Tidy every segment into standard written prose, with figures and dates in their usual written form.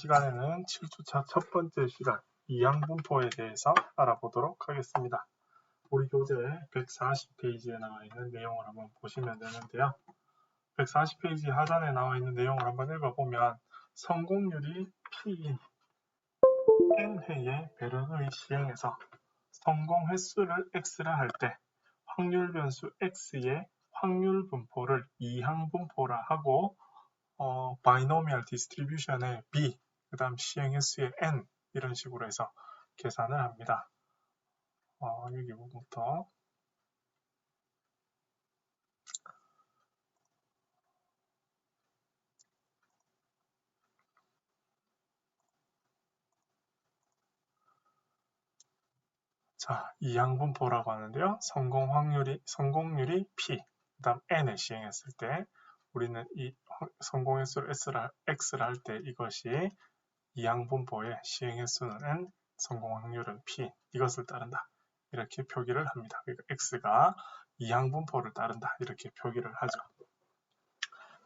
시간에는 7주차 첫 번째 시간 이항분포에 대해서 알아보도록 하겠습니다. 우리 교재 140페이지에 나와 있는 내용을 한번 보시면 되는데요. 140페이지 하단에 나와 있는 내용을 한번 읽어보면 성공률이 P인 N회의 배런의 시행에서 성공 횟수를 X라 할 때 확률 변수 X의 확률 분포를 이항분포라 하고 바이노미얼 디스트리뷰션의 B, 그 다음 시행 횟수의 N 이런 식으로 해서 계산을 합니다. 여기 부분부터 자, 이항분포라고 하는데요. 성공률이 P, 그 다음 N을 시행했을 때 우리는 이 성공 횟수를 X를 할 때 이것이 이항분포의 시행 횟수는 N, 성공 확률은 P, 이것을 따른다. 이렇게 표기를 합니다. 그러니까 X가 이항분포를 따른다. 이렇게 표기를 하죠.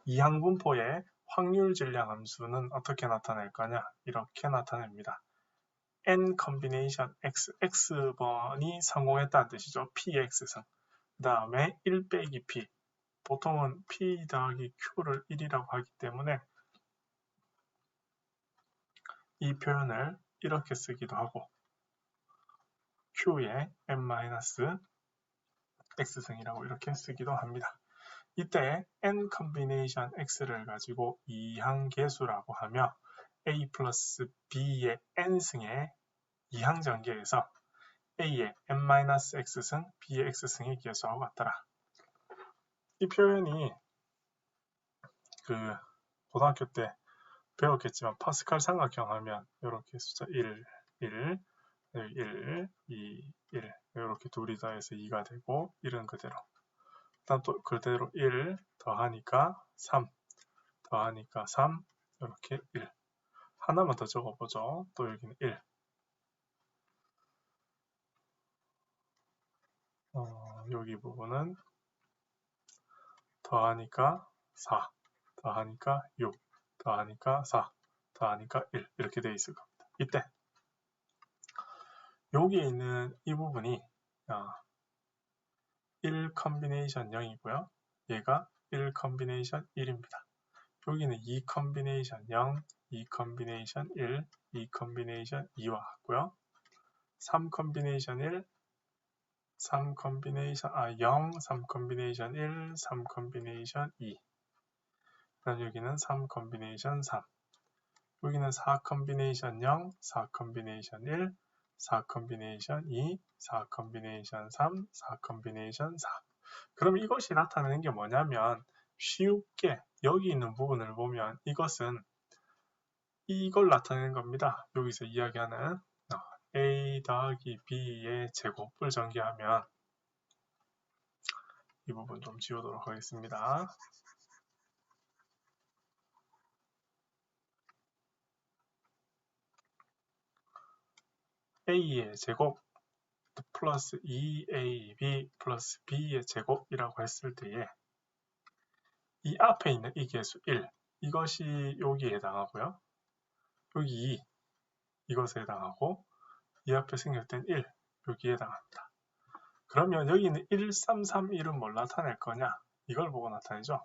이항분포의 확률 질량 함수는 어떻게 나타낼 거냐? 이렇게 나타냅니다. N 컨비네이션 X, X번이 성공했다는 뜻이죠. PX승. 그 다음에 1 빼기 P. 보통은 P 더하기 Q를 1이라고 하기 때문에 이 표현을 이렇게 쓰기도 하고 Q의 N-X승이라고 이렇게 쓰기도 합니다. 이때 N 컨비네이션 X를 가지고 이항계수라고 하며 A 플러스 B의 N승의 이항전개에서 A의 N-X승, B의 X승의 계수하고 같더라. 이 표현이 고등학교 때 배웠겠지만 파스칼 삼각형 하면 이렇게 숫자 1, 1, 2, 1 이렇게 둘이 더해서 2가 되고 1은 그대로 일단 또 그대로 1 더하니까 3 더하니까 3 이렇게 1 하나만 더 적어보죠. 또 여기는 1 여기 부분은 더하니까 4 더하니까 6 더하니까 4 더하니까 1 이렇게 되어 있을 겁니다. 이때 여기에 있는 이 부분이 1 컨비네이션 0이고요. 얘가 1 컨비네이션 1입니다. 여기는 2 컨비네이션 0, 2 컨비네이션 1, 2 컨비네이션 2와 같고요. 3 컨비네이션 1, 3 컨비네이션 0, 3 컨비네이션 1, 3 컨비네이션 2. 그다음 여기는 3 컨비네이션 3. 여기는 4 컨비네이션 0, 4 컨비네이션 1, 4 컨비네이션 2, 4 컨비네이션 3, 4 컨비네이션 4. 그럼 이것이 나타내는 게 뭐냐면 쉽게 여기 있는 부분을 보면 이것은 이걸 나타내는 겁니다. 여기서 이야기하는 A 더하기 B의 제곱을 전개하면 이 부분 좀 지우도록 하겠습니다. A의 제곱 플러스 2AB 플러스 B의 제곱이라고 했을 때에 이 앞에 있는 이 계수 1 이것이 여기에 해당하고요. 여기 2 이것에 해당하고 이 앞에 생략된 1 여기에 해당합니다. 그러면 여기는 1, 3, 3, 1은 뭘 나타낼 거냐? 이걸 보고 나타내죠.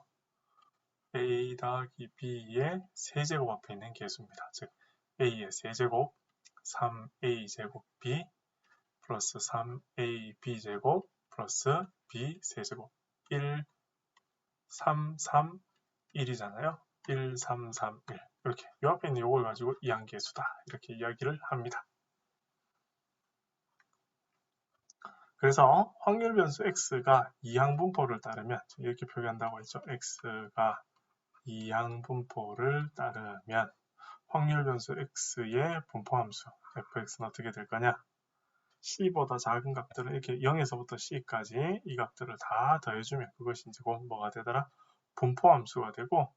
A 더하기 B의 세제곱 앞에 있는 계수입니다. 즉 A의 세제곱 3A 제곱 B 플러스 3AB 제곱 플러스 B 세제곱 1, 3, 3, 1이잖아요. 1, 3, 3, 1 이렇게 이 앞에 있는 요걸 가지고 이항계수다 이렇게 이야기를 합니다. 그래서 확률 변수 X가 이항분포를 따르면 이렇게 표기한다고 했죠. X가 이항분포를 따르면 확률 변수 X의 분포함수 fx는 어떻게 될 거냐? C보다 작은 값들은 이렇게 0에서부터 C까지 이 값들을 다 더해주면 그것이 이제 곧 뭐가 되더라? 분포함수가 되고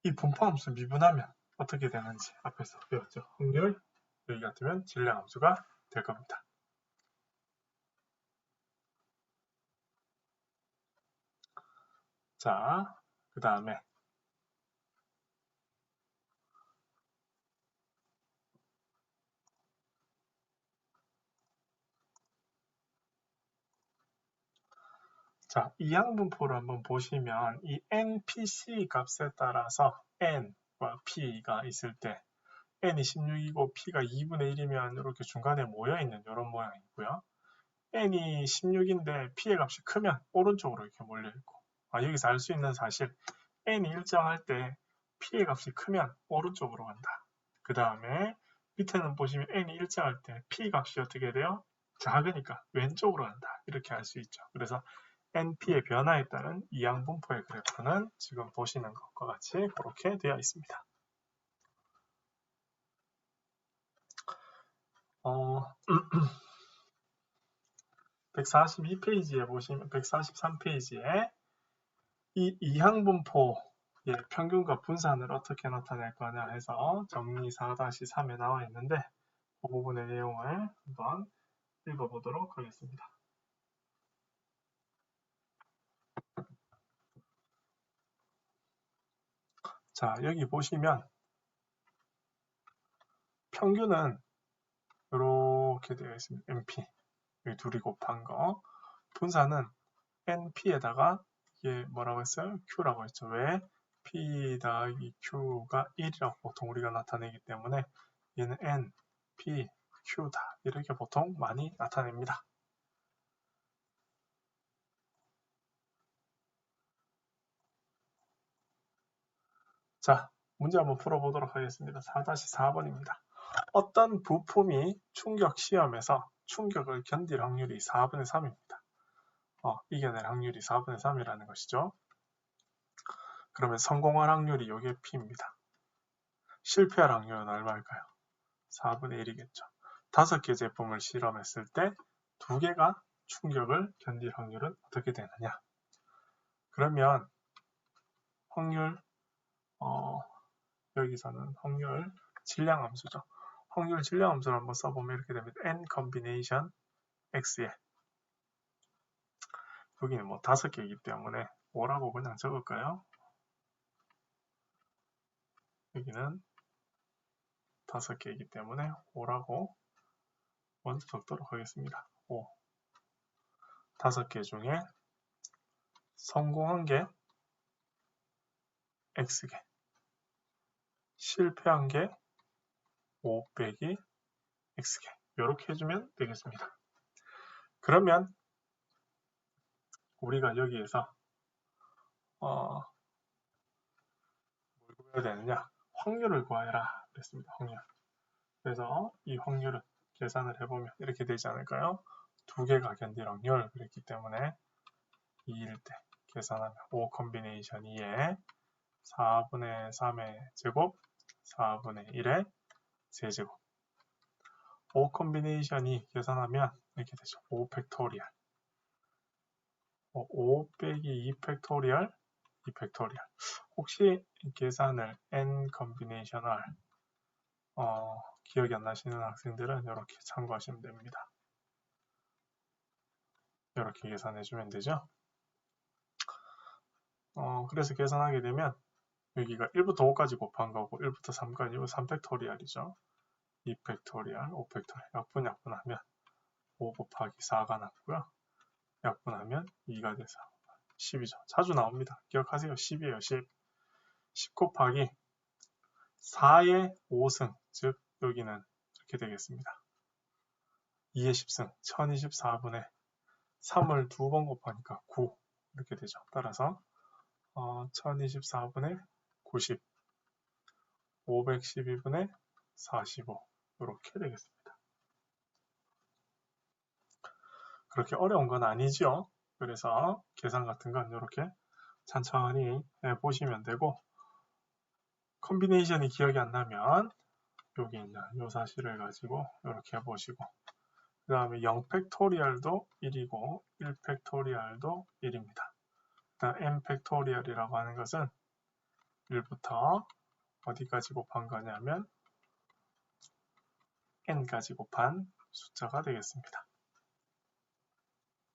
이 분포함수 미분하면 어떻게 되는지 앞에서 배웠죠. 확률 여기 같으면 질량함수가 될 겁니다. 자, 그 다음에 자, 이항분포를 한번 보시면 이 NPC 값에 따라서 N과 P가 있을 때 N이 16이고 P가 2분의 1이면 이렇게 중간에 모여있는 이런 모양이고요. N이 16인데 P의 값이 크면 오른쪽으로 이렇게 몰려있고, 여기서 알 수 있는 사실, N이 일정할 때 P의 값이 크면 오른쪽으로 간다. 그 다음에 밑에는 보시면 N이 일정할 때 P 값이 어떻게 돼요? 작으니까 왼쪽으로 간다. 이렇게 알 수 있죠. 그래서 NP의 변화에 따른 이항분포의 그래프는 지금 보시는 것과 같이 그렇게 되어 있습니다. 142페이지에 보시면 143페이지에 이 이항분포의 평균과 분산을 어떻게 나타낼 거냐 해서 정리 4-3에 나와 있는데 그 부분의 내용을 한번 읽어보도록 하겠습니다. 자, 여기 보시면 평균은 이렇게 되어 있습니다. NP 여기 둘이 곱한 거. 분산은 NP에다가 이게 뭐라고 했어요? Q라고 했죠. 왜? P 더하기 Q가 1이라고 보통 우리가 나타내기 때문에 얘는 N, P, Q다. 이렇게 보통 많이 나타냅니다. 자, 문제 한번 풀어보도록 하겠습니다. 4-4번입니다. 어떤 부품이 충격 시험에서 충격을 견딜 확률이 4분의 3입니다. 이겨낼 확률이 4분의 3이라는 것이죠. 그러면 성공할 확률이 이게 P입니다. 실패할 확률은 얼마일까요? 4분의 1이겠죠. 5개 제품을 실험했을 때 2개가 충격을 견딜 확률은 어떻게 되느냐? 그러면 확률, 여기서는 확률 질량함수죠. 확률 질량함수를 한번 써보면 이렇게 됩니다. N combination X에 여기는 뭐 5개이기 때문에 5라고 그냥 적을까요? 여기는 5개이기 때문에 5라고 먼저 적도록 하겠습니다. 5. 5개 중에 성공한 게 X개, 실패한 게 5 빼기 X개. 이렇게 해주면 되겠습니다. 그러면 우리가 여기에서 뭘 구해야 되느냐? 확률을 구하여라 그랬습니다. 확률. 그래서 이 확률을 계산을 해보면 이렇게 되지 않을까요? 2개가 견딜 확률 그랬기 때문에 2일 때 계산하면 5 컨비네이션 2에 4분의 3의 제곱 4분의 1의 세제곱 5 컨비네이션 2 계산하면 이렇게 되죠. 5 팩토리얼 5 빼기 2 팩토리얼 2 팩토리얼. 혹시 계산을 n 컨비네이션 r 기억이 안 나시는 학생들은 이렇게 참고하시면 됩니다. 이렇게 계산해 주면 되죠. 그래서 계산하게 되면 여기가 1부터 5까지 곱한 거고 1부터 3까지 이거 3팩토리얼이죠. 2 팩토리얼, 5 팩토리얼 약분하면 5 곱하기 4가 났고요. 약분하면 2가 돼서 10이죠. 자주 나옵니다. 기억하세요. 10이에요. 10. 10 곱하기 4의 5승, 즉 여기는 이렇게 되겠습니다. 2의 10승, 1024분의 3을 2번 곱하니까 9 이렇게 되죠. 따라서 1024분의 90, 512분의 45 이렇게 되겠습니다. 그렇게 어려운 건 아니죠. 그래서 계산 같은 건 이렇게 천천히 보시면 되고 컨비네이션이 기억이 안 나면 여기 있는 이 사실을 가지고 이렇게 해보시고 그 다음에 0 팩토리얼도 1이고 1 팩토리얼도 1입니다. 일단 n 팩토리얼이라고 하는 것은 1부터 어디까지 곱한 거냐면 n까지 곱한 숫자가 되겠습니다.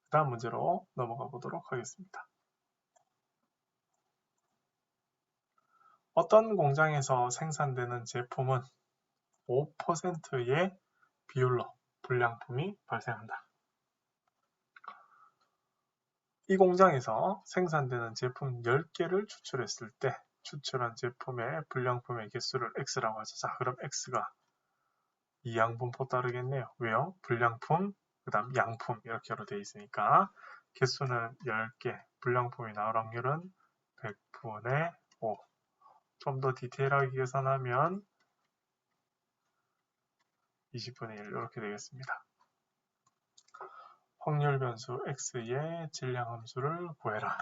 그 다음 문제로 넘어가 보도록 하겠습니다. 어떤 공장에서 생산되는 제품은 5%의 비율로 불량품이 발생한다. 이 공장에서 생산되는 제품 10개를 추출했을 때 추출한 제품의 불량품의 개수를 X라고 하죠. 자, 그럼 X가 이 양분포 따르겠네요. 왜요? 불량품, 그 다음 양품 이렇게로 되어 있으니까 개수는 10개, 불량품이 나올 확률은 100분의 5. 좀 더 디테일하게 계산하면 20분의 1 이렇게 되겠습니다. 확률 변수 x의 질량 함수를 구해라.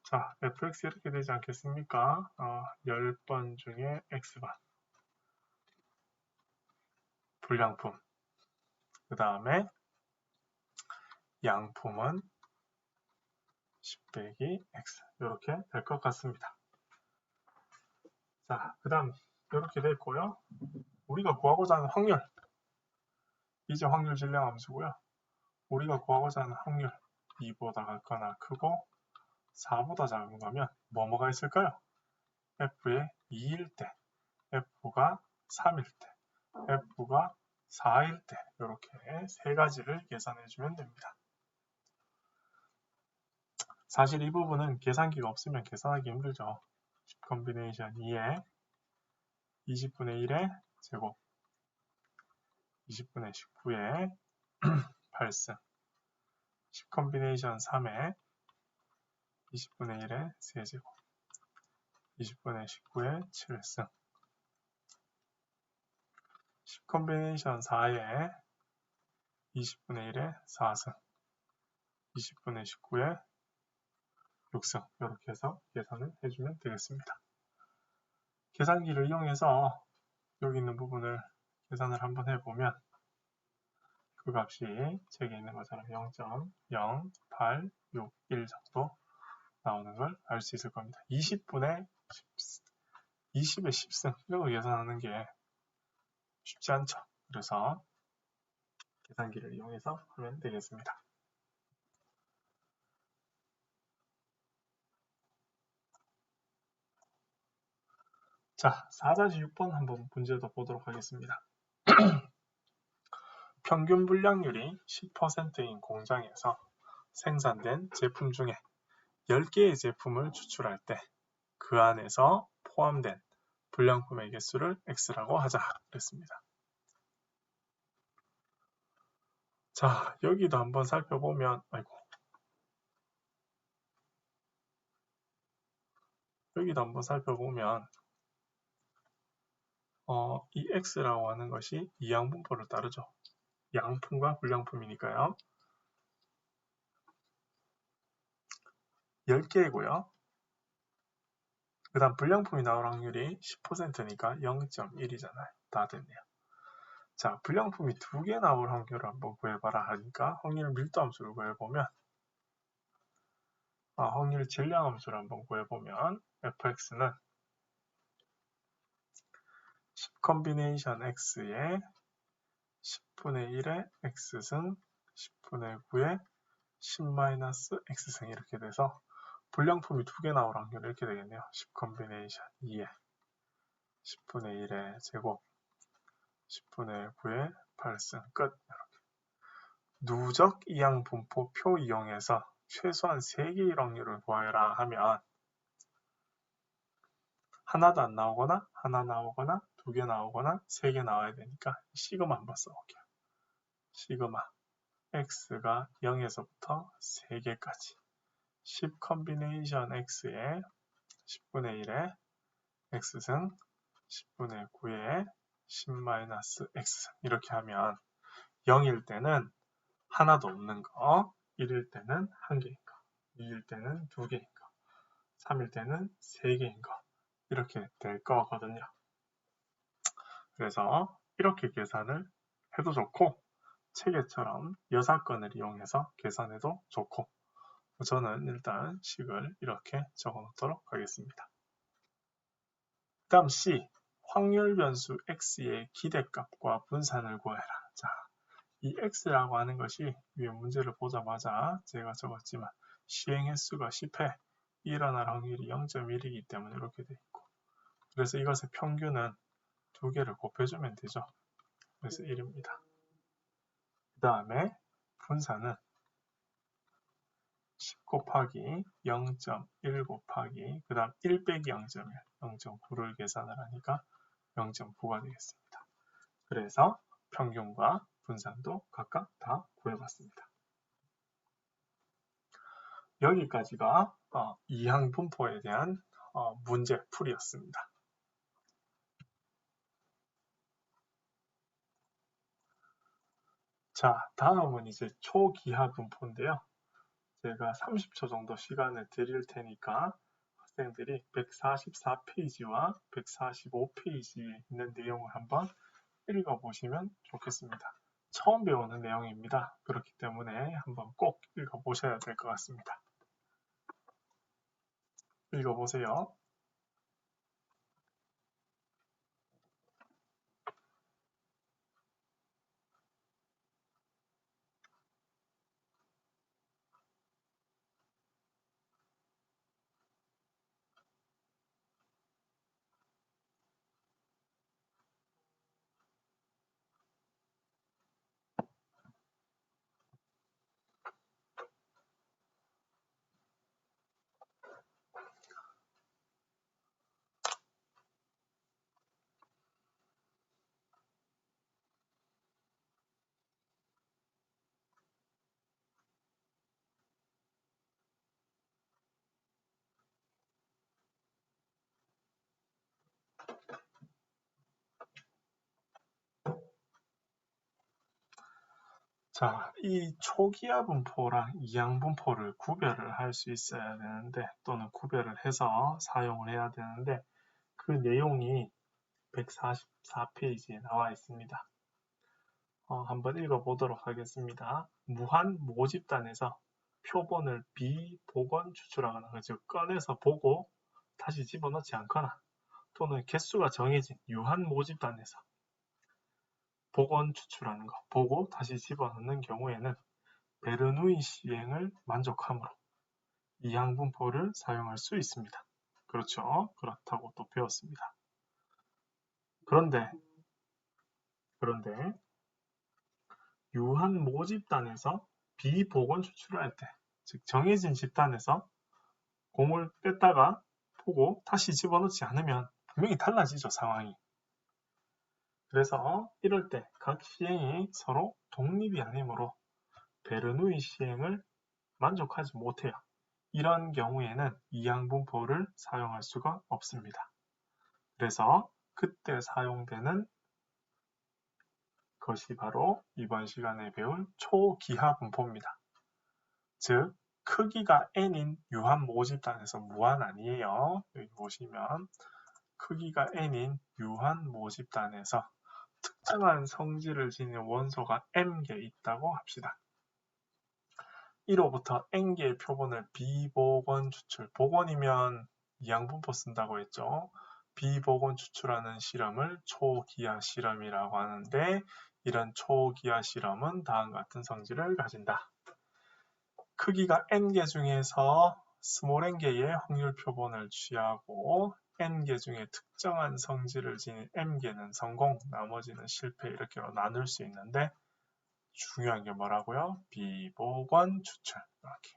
자, fx 이렇게 되지 않겠습니까? 10번 중에 x번 불량품, 그 다음에 양품은 10 빼기 x 이렇게 될 것 같습니다. 자, 그 다음 이렇게 됐고요. 우리가 구하고자 하는 확률, 이제 확률 질량 함수고요. 우리가 구하고자 하는 확률 2보다 같거나 크고 4보다 작은 거면 뭐가 있을까요? f의 2일 때, f가 3일 때, f가 4일 때 이렇게 세 가지를 계산해 주면 됩니다. 사실 이 부분은 계산기가 없으면 계산하기 힘들죠. 10 컨비네이션 2에 20분의 1의 제곱, 20분의 19의 8승, 10 컨비네이션 3에 20분의 1의 세제곱, 20분의 19의 7승, 10 컨비네이션 4에 20분의 1의 4승, 20분의 19의 6승 이렇게 해서 계산을 해주면 되겠습니다. 계산기를 이용해서 여기 있는 부분을 계산을 한번 해보면 그 값이 책에 있는 것처럼 0.0861 정도 나오는 걸 알 수 있을 겁니다. 20분의 20의 10승 이런 거 계산하는 게 쉽지 않죠. 그래서 계산기를 이용해서 하면 되겠습니다. 자, 4-6번 한번 문제도 보도록 하겠습니다. 평균 불량률이 10%인 공장에서 생산된 제품 중에 10개의 제품을 추출할 때 그 안에서 포함된 불량품의 개수를 X라고 하자 그랬습니다. 자, 여기도 한번 살펴보면 여기도 한번 살펴보면 이 X라고 하는 것이 이양분포를 따르죠. 양품과 불량품이니까요. 10개이고요. 그 다음 불량품이 나올 확률이 10%니까 0.1이잖아요. 다 됐네요. 자, 불량품이 2개 나올 확률을 한번 구해봐라 하니까 확률 밀도 함수를 구해보면 확률 질량 함수를 한번 구해보면 fx는 10 컨비네이션 x에 10분의 1의 x승 10분의 9의 10-x승 이렇게 돼서 불량품이 2개 나올 확률이 이렇게 되겠네요. 10 컨비네이션 2에 10분의 1의 제곱 10분의 9의 8승 끝. 이렇게. 누적 이양분포 표 이용해서 최소한 3개의 확률을 구하여라 하면 하나도 안 나오거나 하나 나오거나 2개 나오거나 3개 나와야 되니까 시그마 한번 써볼게요. 시그마 x가 0에서부터 3개까지 10 컨비네이션 x에 10분의 1에 x승 10분의 9에 10-x승 이렇게 하면 0일 때는 하나도 없는 거, 1일 때는 1개인 거, 2일 때는 2개인 거, 3일 때는 3개인 거 이렇게 될 거거든요. 그래서 이렇게 계산을 해도 좋고 체계처럼 여사건을 이용해서 계산해도 좋고 저는 일단 식을 이렇게 적어 놓도록 하겠습니다. 다음 C 확률 변수 x의 기대값과 분산을 구해라. 자, 이 x라고 하는 것이 위에 문제를 보자마자 제가 적었지만 시행 횟수가 10회 일어날 확률이 0.1이기 때문에 이렇게 되어 있고 그래서 이것의 평균은 2개를 곱해주면 되죠. 그래서 1입니다. 그 다음에 분산은 10 곱하기 0.1 곱하기 그 다음 1 빼기 0.1, 0.9를 계산을 하니까 0.9가 되겠습니다. 그래서 평균과 분산도 각각 다 구해봤습니다. 여기까지가 이항분포에 대한 문제 풀이였습니다. 자, 다음은 이제 초기하 분포인데요. 제가 30초 정도 시간을 드릴 테니까 학생들이 144페이지와 145페이지에 있는 내용을 한번 읽어보시면 좋겠습니다. 처음 배우는 내용입니다. 그렇기 때문에 한번 꼭 읽어보셔야 될 것 같습니다. 읽어보세요. 자, 이 초기화 분포랑 이항 분포를 구별을 할 수 있어야 되는데 또는 구별을 해서 사용을 해야 되는데 그 내용이 144페이지에 나와 있습니다. 한번 읽어보도록 하겠습니다. 무한 모집단에서 표본을 비복원 추출하거나 즉 꺼내서 보고 다시 집어넣지 않거나 또는 개수가 정해진 유한 모집단에서 복원 추출하는 거 보고 다시 집어넣는 경우에는 베르누이 시행을 만족하므로 이항 분포를 사용할 수 있습니다. 그렇죠? 그렇다고 또 배웠습니다. 그런데 유한 모집단에서 비복원 추출을 할 때, 즉 정해진 집단에서 공을 뺐다가 보고 다시 집어넣지 않으면 분명히 달라지죠, 상황이. 그래서 이럴 때 각 시행이 서로 독립이 아니므로 베르누이 시행을 만족하지 못해요. 이런 경우에는 이항분포를 사용할 수가 없습니다. 그래서 그때 사용되는 것이 바로 이번 시간에 배울 초기하 분포입니다. 즉 크기가 n인 유한 모집단에서 무한 아니에요. 여기 보시면 크기가 n인 유한 모집단에서 특정한 성질을 지닌 원소가 m개 있다고 합시다. 1호부터 n개의 표본을 비복원 추출, 복원이면 이항분포 쓴다고 했죠. 비복원 추출하는 실험을 초기하 실험이라고 하는데 이런 초기하 실험은 다음과 같은 성질을 가진다. 크기가 n개 중에서 스몰 n개의 확률 표본을 취하고 n개 중에 특정한 성질을 지닌 m개는 성공, 나머지는 실패 이렇게 나눌 수 있는데 중요한 게 뭐라고요? 비복원 추출. 이렇게.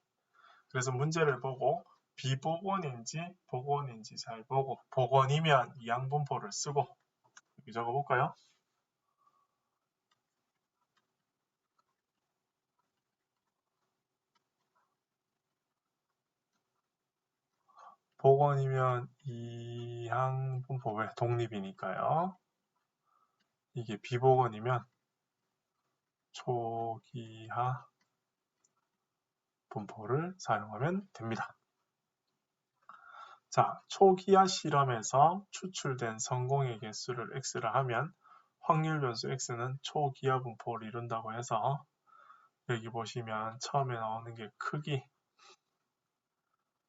그래서 문제를 보고 비복원인지 복원인지 잘 보고 복원이면 이항분포를 쓰고 여기 적어볼까요? 복원이면 이항분포 왜? 독립이니까요. 이게 비복원이면 초기하 분포를 사용하면 됩니다. 자, 초기하 실험에서 추출된 성공의 개수를 x라 하면 확률 변수 x는 초기하 분포를 이룬다고 해서 여기 보시면 처음에 나오는 게 크기,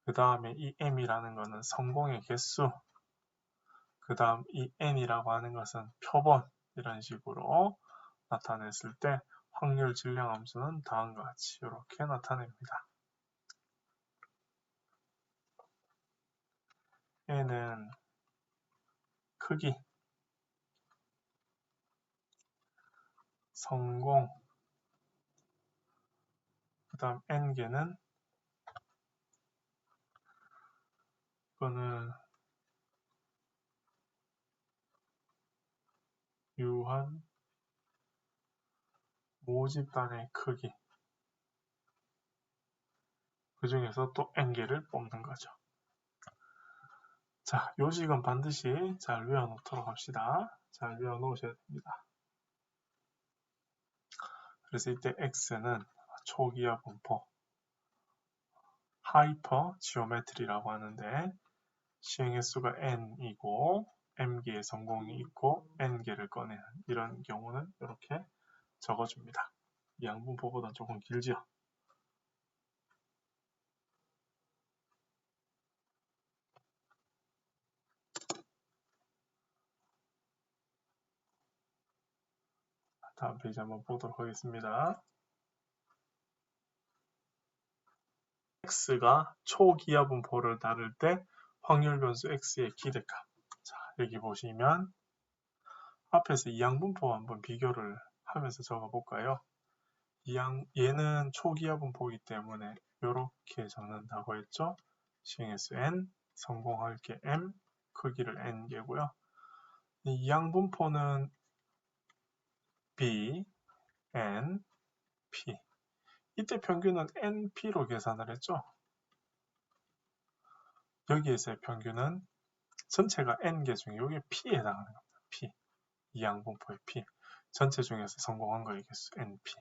그 다음에 이 m이라는 것은 성공의 개수, 그 다음 이 n이라고 하는 것은 표본, 이런 식으로 나타냈을 때 확률 질량 함수는 다음과 같이 이렇게 나타냅니다. n은 크기, 성공, 그 다음 n개는 이거는 유한 모집단의 크기, 그 중에서 또 n개를 뽑는 거죠. 자, 요식은 반드시 잘 외워놓도록 합시다. 잘 외워놓으셔야 됩니다. 그래서 이때 x는 초기화 분포, 하이퍼 지오메트리라고 하는데 시행의 수가 n이고 m개의 성공이 있고 n개를 꺼내는 이런 경우는 이렇게 적어줍니다. 이 양분포보다 조금 길죠. 다음 페이지 한번 보도록 하겠습니다. x가 초기하 분포를 다룰 때 확률 변수 x의 기대값. 자, 여기 보시면 앞에서 이항분포와 한번 비교를 하면서 적어볼까요? 얘는 초기하 분포이기 때문에 이렇게 적는다고 했죠. 시행수 n, 성공할 게 m, 크기를 n개고요. 이 이항분포는 b, n, p. 이때 평균은 np로 계산을 했죠. 여기에서의 평균은 전체가 n개 중에 이게 p에 해당하는 겁니다. p. 이항분포의 p. 전체 중에서 성공한 거의 개수 np.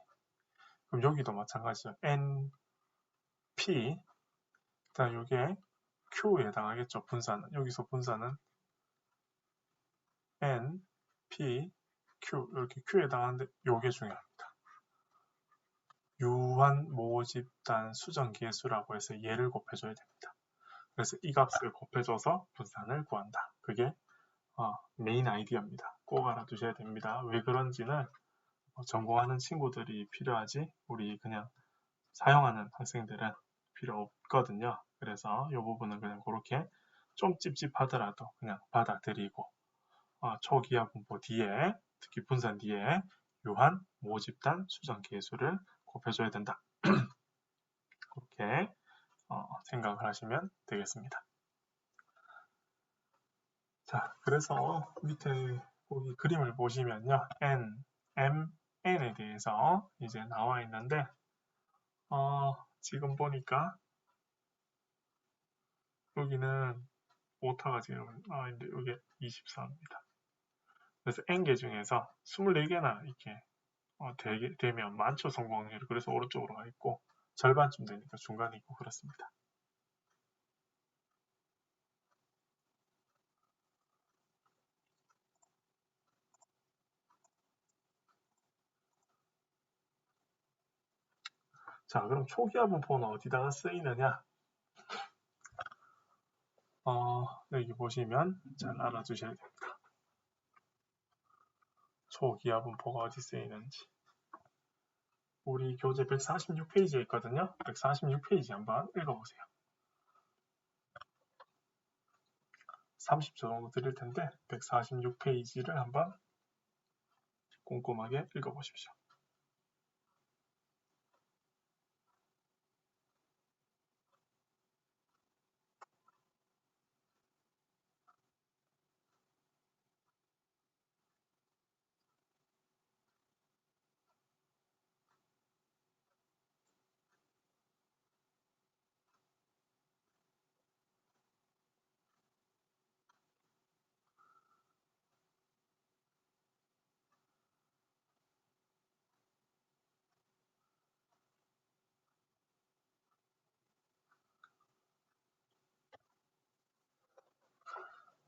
그럼 여기도 마찬가지죠. np. 일단 이게 q에 해당하겠죠. 분산은. 여기서 분산은 n, p, q. 이렇게 q에 해당하는데 이게 중요합니다. 유한 모집단 수정 계수라고 해서 얘를 곱해줘야 됩니다. 그래서 이 값을 곱해줘서 분산을 구한다. 그게 메인 아이디어입니다. 꼭 알아두셔야 됩니다. 왜 그런지는 전공하는 친구들이 필요하지 우리 그냥 사용하는 학생들은 필요 없거든요. 그래서 이 부분은 그냥 그렇게 좀 찝찝하더라도 그냥 받아들이고 초기화 분포 뒤에 특히 분산 뒤에 유한 모집단 수정 계수를 곱해줘야 된다. 그렇게 생각을 하시면 되겠습니다. 자, 그래서 밑에 거기 그림을 보시면요. n, m, n에 대해서 이제 나와 있는데 지금 보니까 여기는 오타가 지금 근데 여기 24입니다. 그래서 n개 중에서 24개나 이렇게 되면 만초 성공 확률이 그래서 오른쪽으로 가 있고 절반쯤 되니까 중간에 있고 그렇습니다. 자, 그럼 초기화 분포는 어디다가 쓰이느냐? 여기 보시면 잘 알아두셔야 됩니다. 초기화 분포가 어디 쓰이는지. 우리 교재 146페이지에 있거든요. 146페이지 한번 읽어보세요. 30초 정도 드릴 텐데 146페이지를 한번 꼼꼼하게 읽어보십시오.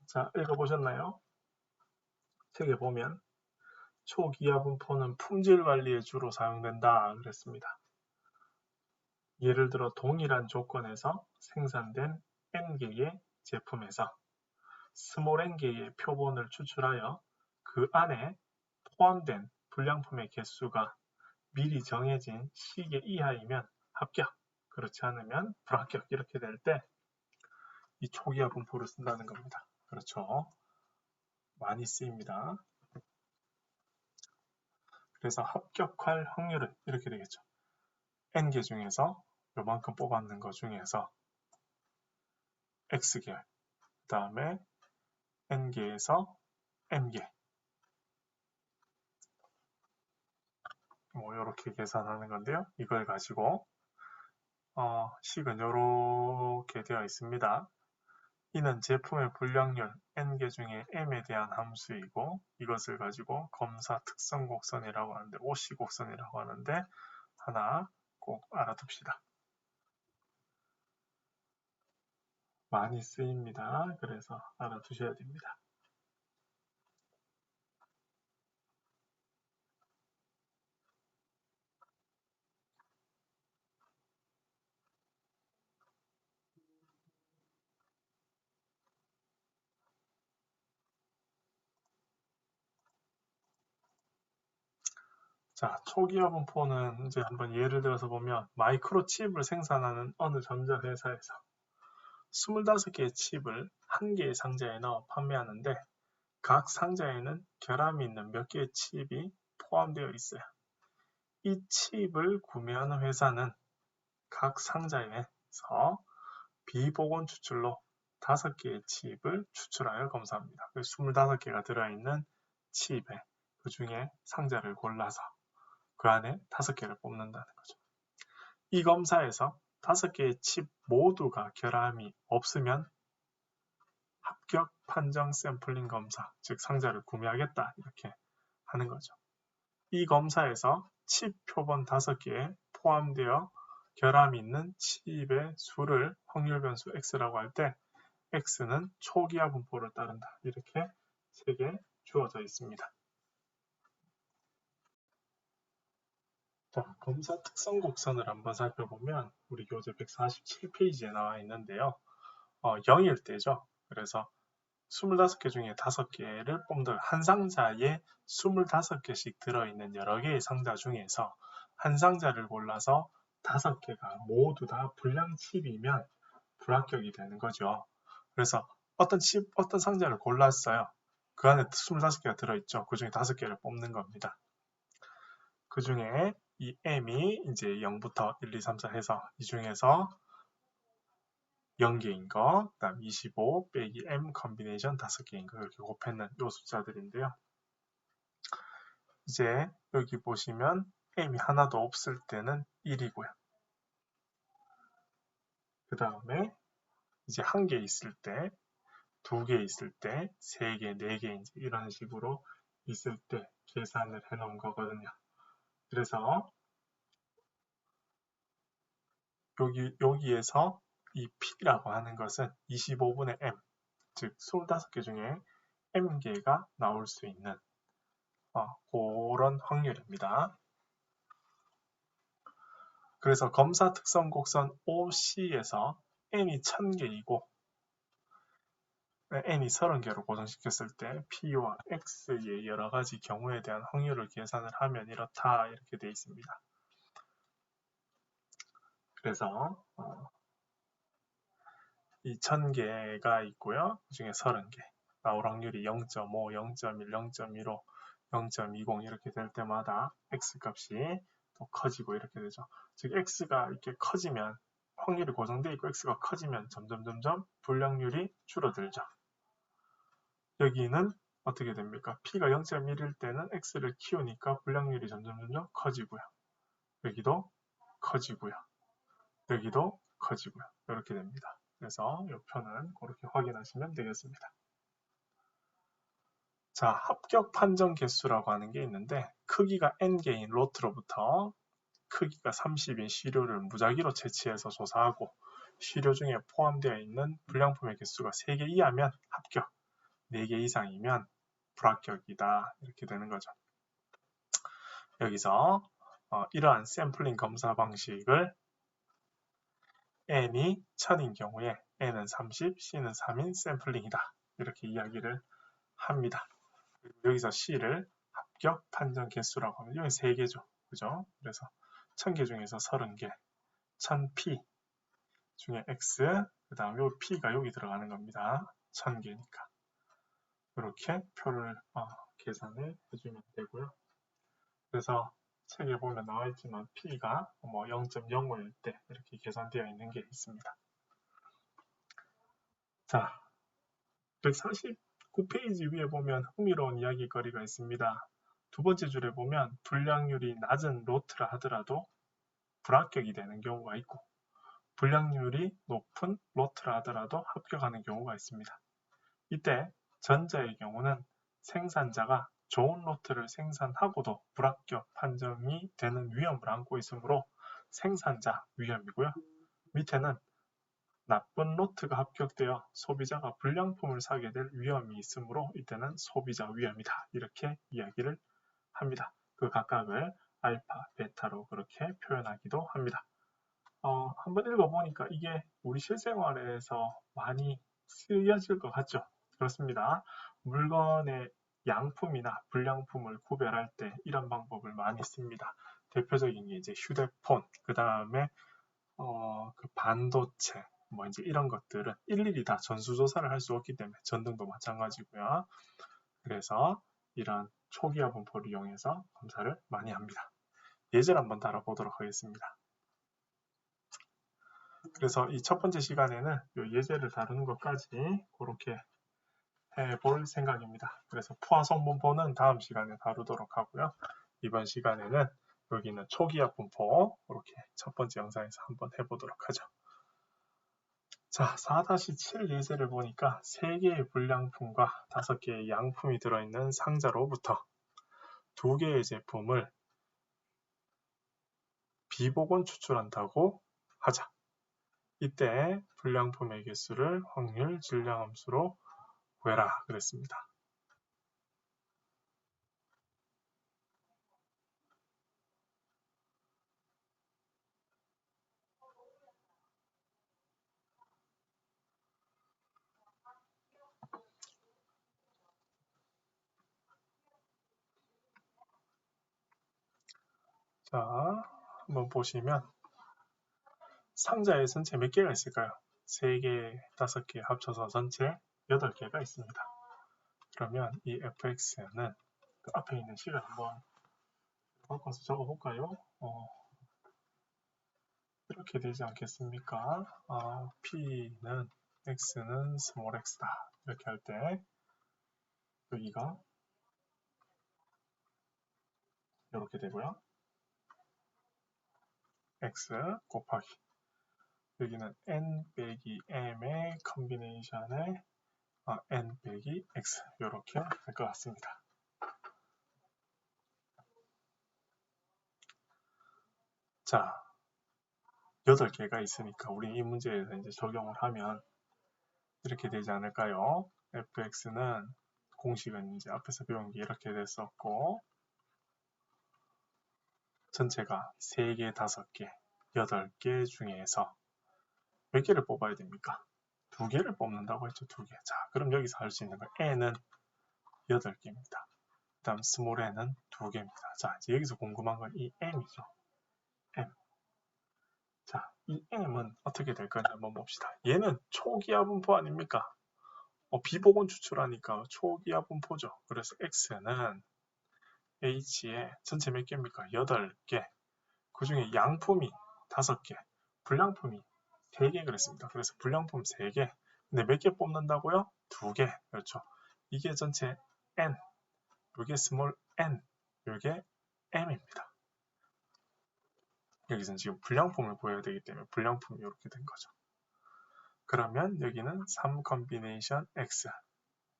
자, 읽어보셨나요? 책에 보면 초기화 분포는 품질 관리에 주로 사용된다 그랬습니다. 예를 들어 동일한 조건에서 생산된 n개의 제품에서 스몰 n개의 표본을 추출하여 그 안에 포함된 불량품의 개수가 미리 정해진 시계 이하이면 합격, 그렇지 않으면 불합격 이렇게 될 때 이 초기화 분포를 쓴다는 겁니다. 그렇죠. 많이 쓰입니다. 그래서 합격할 확률은 이렇게 되겠죠. n개 중에서 요만큼 뽑았는 것 중에서 x개열, 그 다음에 n개에서 m개 뭐 이렇게 계산하는 건데요. 이걸 가지고 식은 이렇게 되어 있습니다. 이는 제품의 분량률 n개 중에 m에 대한 함수이고 이것을 가지고 검사 특성 곡선이라고 하는데 OC 곡선이라고 하는데 하나 꼭 알아둡시다. 많이 쓰입니다. 그래서 알아두셔야 됩니다. 자, 초기화 분포는 이제 한번 예를 들어서 보면 마이크로칩을 생산하는 어느 전자회사에서 25개의 칩을 한 개의 상자에 넣어 판매하는데 각 상자에는 결함이 있는 몇 개의 칩이 포함되어 있어요. 이 칩을 구매하는 회사는 각 상자에서 비복원 추출로 5개의 칩을 추출하여 검사합니다. 25개가 들어있는 칩에 그 중에 상자를 골라서 그 안에 5개를 뽑는다는 거죠. 이 검사에서 5개의 칩 모두가 결함이 없으면 합격 판정 샘플링 검사, 즉 상자를 구매하겠다 이렇게 하는 거죠. 이 검사에서 칩 표본 5개에 포함되어 결함이 있는 칩의 수를 확률 변수 x라고 할 때 x는 초기화 분포를 따른다. 이렇게 3개 주어져 있습니다. 자, 검사 특성 곡선을 한번 살펴보면 우리 교재 147페이지에 나와 있는데요. 0일 때죠. 그래서 25개 중에 5개를 뽑는 한 상자에 25개씩 들어있는 여러 개의 상자 중에서 한 상자를 골라서 5개가 모두 다 불량 칩이면 불합격이 되는 거죠. 그래서 어떤 상자를 골랐어요. 그 안에 25개가 들어있죠. 그 중에 5개를 뽑는 겁니다. 그 중에 이 m이 이제 0부터 1, 2, 3, 4 해서 이 중에서 0개인 거, 그 다음 25 빼기 m 컨비네이션 5개인 거 이렇게 곱했는 요 숫자들인데요. 이제 여기 보시면 m이 하나도 없을 때는 1이고요. 그 다음에 이제 1개 있을 때, 2개 있을 때, 3개, 4개 이제 이런 식으로 있을 때 계산을 해 놓은 거거든요. 그래서 여기에서 이 P라고 하는 것은 25분의 M, 즉 25개 중에 M개가 나올 수 있는 그런 확률입니다. 그래서 검사 특성 곡선 OC에서 N이 1000개이고 N이 30개로 고정시켰을 때 P와 X의 여러 가지 경우에 대한 확률을 계산을 하면 이렇다 이렇게 되어 있습니다. 그래서 이 1000개가 있고요. 그 중에 30개. 나올 확률이 0.5, 0.1, 0.15, 0.20 이렇게 될 때마다 X값이 또 커지고 이렇게 되죠. 즉 X가 이렇게 커지면 확률이 고정되어 있고 X가 커지면 점점 불량률이 줄어들죠. 여기는 어떻게 됩니까? P가 0.1일 때는 X를 키우니까 불량률이 점점 커지고요. 여기도 커지고요. 여기도 커지고요. 이렇게 됩니다. 그래서 이 표는 그렇게 확인하시면 되겠습니다. 자, 합격 판정 개수라고 하는 게 있는데 크기가 n개인 로트로부터 크기가 30인 시료를 무작위로 채취해서 조사하고 시료 중에 포함되어 있는 불량품의 개수가 3개 이하면 합격, 4개 이상이면 불합격이다 이렇게 되는 거죠. 여기서 이러한 샘플링 검사 방식을 n이 1000인 경우에 n은 30, c는 3인 샘플링이다 이렇게 이야기를 합니다. 여기서 C를 합격 판정 개수라고 하면 여기 3개죠. 그죠? 그래서 1000개 중에서 30개, 1000P 중에 X, 그 다음 요 P가 여기 들어가는 겁니다. 1000개니까. 이렇게 표를 계산을 해주면 되고요. 그래서 책에 보면 나와 있지만 P가 뭐 0.05일 때 이렇게 계산되어 있는 게 있습니다. 자, 149페이지 위에 보면 흥미로운 이야기거리가 있습니다. 두 번째 줄에 보면 불량률이 낮은 로트라 하더라도 불합격이 되는 경우가 있고 불량률이 높은 로트라 하더라도 합격하는 경우가 있습니다. 이때 전자의 경우는 생산자가 좋은 로트를 생산하고도 불합격 판정이 되는 위험을 안고 있으므로 생산자 위험이고요. 밑에는 나쁜 로트가 합격되어 소비자가 불량품을 사게 될 위험이 있으므로 이때는 소비자 위험이다. 이렇게 이야기를 합니다. 그 각각을 알파, 베타로 그렇게 표현하기도 합니다. 한번 읽어보니까 이게 우리 실생활에서 많이 쓰여질 것 같죠? 그렇습니다. 물건의 양품이나 불량품을 구별할 때 이런 방법을 많이 씁니다. 대표적인 게 이제 휴대폰, 그 다음에 그 반도체, 뭐 이제 이런 것들은 일일이 다 전수조사를 할 수 없기 때문에 전등도 마찬가지고요. 그래서 이런 초기화 분포를 이용해서 검사를 많이 합니다. 예제를 한번 다뤄보도록 하겠습니다. 그래서 이 첫 번째 시간에는 이 예제를 다루는 것까지 그렇게 해볼 생각입니다. 그래서 포화성 분포는 다음 시간에 다루도록 하고요. 이번 시간에는 여기는 초기화 분포 이렇게 첫 번째 영상에서 한번 해보도록 하죠. 자, 4-7 예제를 보니까 3개의 불량품과 5개의 양품이 들어있는 상자로부터 2개의 제품을 비복원 추출한다고 하자. 이때 불량품의 개수를 확률 질량함수로 구해라 그랬습니다. 자, 한번 보시면 상자에 전체 몇 개가 있을까요? 3개, 5개 합쳐서 전체 8개가 있습니다. 그러면 이 fx는 그 앞에 있는 식을 한번 바꿔서 적어볼까요? 이렇게 되지 않겠습니까? P는 X는 스몰 x다. 이렇게 할 때 여기가 이렇게 되고요. X 곱하기 여기는 N 빼기 M의 컨비네이션의 N 빼기 X 이렇게 할 것 같습니다. 자, 8개가 있으니까 우리 이 문제에서 이제 적용을 하면 이렇게 되지 않을까요? fx는 공식은 이제 앞에서 배운 게 이렇게 됐었고 전체가 3개, 5개, 8개 중에서 몇 개를 뽑아야 됩니까? 2개를 뽑는다고 했죠. 2개. 자, 그럼 여기서 할 수 있는 거 n은 8개입니다. 그 다음 스몰 n은 2개입니다. 자, 이제 여기서 궁금한 건 이 m이죠. m. 자, 이 m은 어떻게 될 건지 한번 봅시다. 얘는 초기화 분포 아닙니까? 비복원 추출하니까 초기화 분포죠. 그래서 x는 h에 전체 몇 개입니까? 8개. 그 중에 양품이 5개, 불량품이 3개 그랬습니다. 그래서 불량품 3개. 근데 몇 개 뽑는다고요? 2개. 그렇죠. 이게 전체 n, 이게 스몰 n, 이게 m입니다. 여기서는 지금 불량품을 구해야 되기 때문에 불량품이 이렇게 된 거죠. 그러면 여기는 3 컨비네이션 x,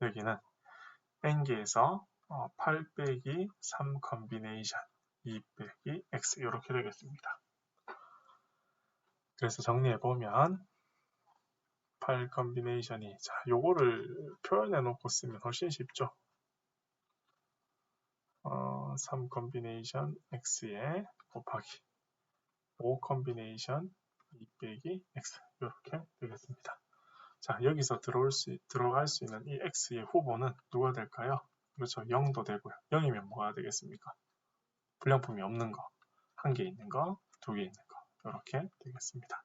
여기는 n개에서 8 빼기 3 컨비네이션 2 빼기 x 이렇게 되겠습니다. 그래서 정리해보면 8 컨비네이션이 자 요거를 표현해 놓고 쓰면 훨씬 쉽죠. 3 컨비네이션 x에 곱하기 5 컨비네이션 2 빼기 x 이렇게 되겠습니다. 자 여기서 들어갈 수 있는 이 x의 후보는 누가 될까요? 그렇죠. 0도 되고요. 0이면 뭐가 되겠습니까? 불량품이 없는 거, 1개 있는 거, 2개 있는 거 이렇게 되겠습니다.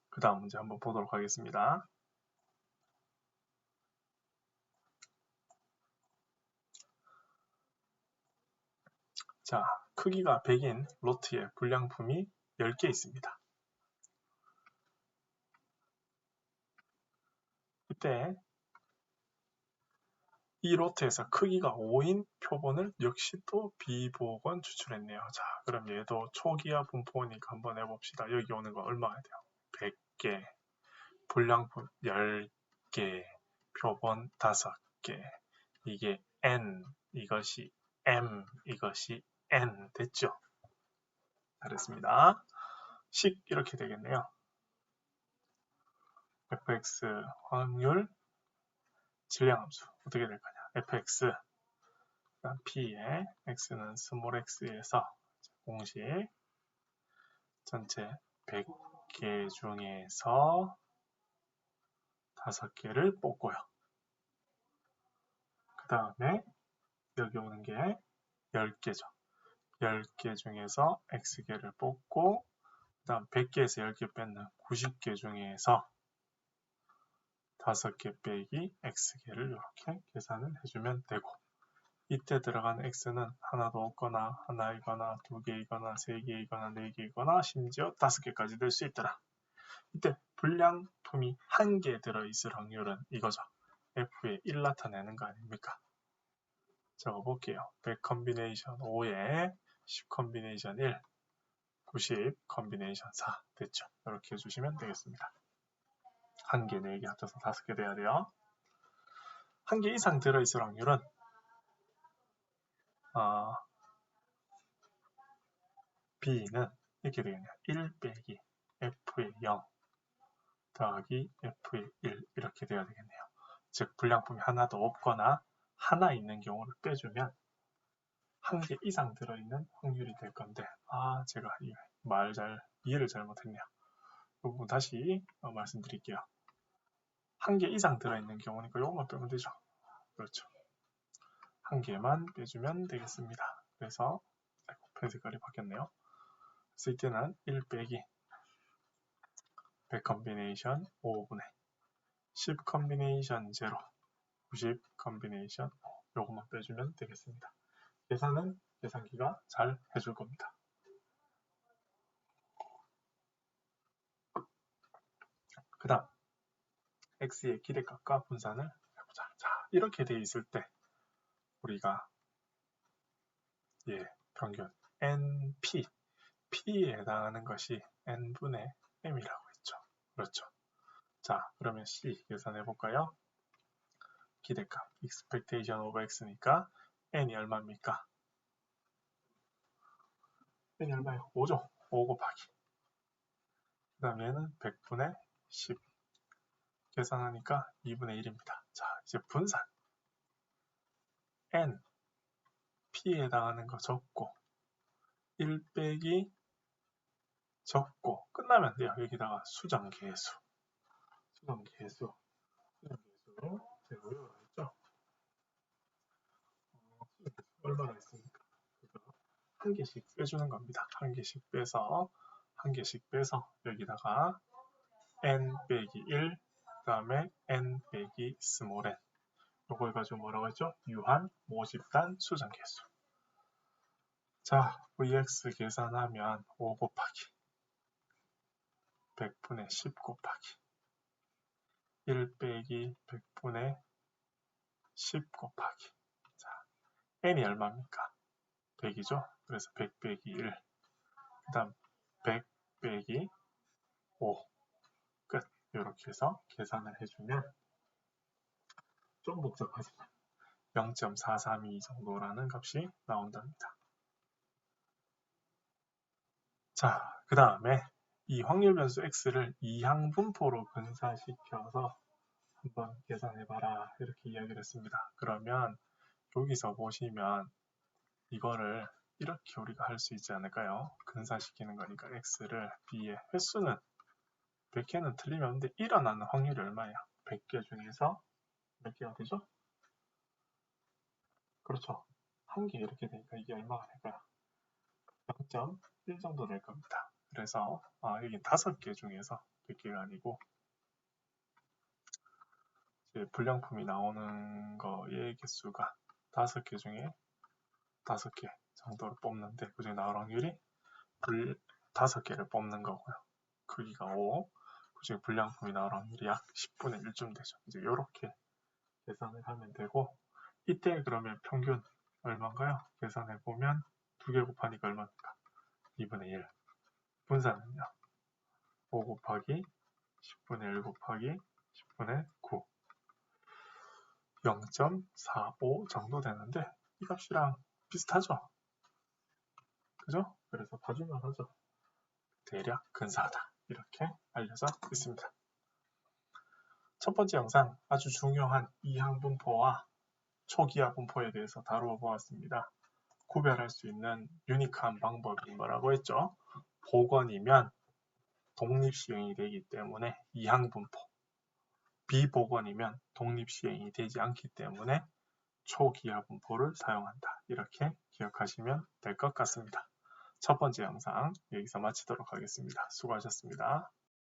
그 다음 문제 한번 보도록 하겠습니다. 자, 크기가 100인 로트에 불량품이 10개 있습니다. 이때 이 로트에서 크기가 5인 표본을 역시 또 비보건 추출했네요. 자, 그럼 얘도 초기화 분포니까 한번 해봅시다. 여기 오는 거 얼마가 돼요? 100개, 불량품 10개, 표본 5개. 이게 N, 이것이 M, 이것이 N 됐죠? 잘했습니다. 식 이렇게 되겠네요. fx 확률 질량함수 어떻게 될 거냐? fx p에 x는 스몰 x에서 공식 전체 100개 중에서 5개를 뽑고요. 그 다음에 여기 오는 게 10개죠. 10개 중에서 x개를 뽑고 그 다음 100개에서 10개 뺏는 90개 중에서 5개 빼기 x개를 이렇게 계산을 해주면 되고 이때 들어간 x는 하나도 없거나 하나이거나 2개이거나 3개이거나 4개이거나 심지어 5개까지 될 수 있더라. 이때 불량품이 1개 들어있을 확률은 이거죠. f에 1 나타내는 거 아닙니까? 적어볼게요. 100 컨비네이션 5에 10 컨비네이션 1, 90 컨비네이션 4 됐죠. 이렇게 해주시면 되겠습니다. 1개, 4개 합쳐서 5개 돼야 돼요. 1개 이상 들어있을 확률은 B는 이렇게 되겠네요. 1 빼기 F의 0 더하기 F의 1 이렇게 돼야 되겠네요. 즉 불량품이 하나도 없거나 하나 있는 경우를 빼주면 1개 이상 들어있는 확률이 될 건데 제가 이해를 잘못했네요. 이 부분 다시 말씀드릴게요. 1개 이상 들어있는 경우니까 이것만 빼면 되죠. 그렇죠. 1개만 빼주면 되겠습니다. 그래서 펜 색깔이 바뀌었네요. 그래서 이때는 1 빼기 100 컨비네이션 5분의 10 컨비네이션 0, 90 컨비네이션 5 요것만 빼주면 되겠습니다. 계산은 계산기가 잘 해줄 겁니다. 그 다음 x의 기대값과 분산을 해보자. 자, 이렇게 돼 있을 때 우리가 평균 NP, P에 해당하는 것이 N분의 M이라고 했죠. 그렇죠. 자, 그러면 C 계산해 볼까요? 기대값 expectation of x니까 N이 얼마입니까? N이 얼마예요? 5죠. 5 곱하기 그 다음에는 100분의 10 계산하니까 2분의 1입니다. 자, 이제 분산 N, P에 해당하는 거 적고 1 빼기 적고 끝나면 돼요. 여기다가 수정계수 제가 외워야겠죠? 얼마나 있습니까? 한 개씩 빼주는 겁니다. 한 개씩 빼서 여기다가 n 빼기 1 그 다음에 n 빼기 스몰 n 요걸 가지고 뭐라고 했죠? 유한 모집단 수정계수. 자, vx 계산하면 5 곱하기 100분의 10 곱하기 1 빼기 100분의 10 곱하기 자, n이 얼마입니까? 100이죠? 그래서 100 빼기 1 그 다음 100 빼기 5 끝. 이렇게 해서 계산을 해주면 좀 복잡하지만 0.432 정도라는 값이 나온답니다. 자, 그 다음에 이 확률 변수 x를 이항 분포로 분사시켜서 한번 계산해봐라 이렇게 이야기를 했습니다. 그러면 여기서 보시면 이거를 이렇게 우리가 할 수 있지 않을까요? 근사시키는 거니까 x를 b의 횟수는 100개는 틀리면 근데 일어나는 확률이 얼마예요? 100개 중에서 몇 개가 되죠? 그렇죠. 한 개 이렇게 되니까 이게 얼마가 될까요? 0.1 정도 될 겁니다. 그래서 여기 5개 중에서 100개가 아니고 이제 불량품이 나오는 거의 개수가 5개 중에 5개. 정도를 뽑는데 그중에 나올 확률이 5개를 뽑는 거고요. 크기가 5, 그중에 불량품이 나올 확률이 약 10분의 1쯤 되죠. 이제 이렇게 계산을 하면 되고, 이때 그러면 평균 얼마인가요? 계산해 보면 2개 곱하니까 얼마입니까? 2분의 1. 분산은요? 5 곱하기 10분의 1 곱하기 10분의 9. 0.45 정도 되는데 이 값이랑 비슷하죠? 그죠? 그래서 봐주면 하죠. 대략 근사하다. 이렇게 알려져 있습니다. 첫 번째 영상 아주 중요한 이항분포와 초기화 분포에 대해서 다루어 보았습니다. 구별할 수 있는 유니크한 방법이 뭐라고 했죠? 복원이면 독립시행이 되기 때문에 이항분포, 비복원이면 독립시행이 되지 않기 때문에 초기화 분포를 사용한다. 이렇게 기억하시면 될 것 같습니다. 첫 번째 영상 여기서 마치도록 하겠습니다. 수고하셨습니다.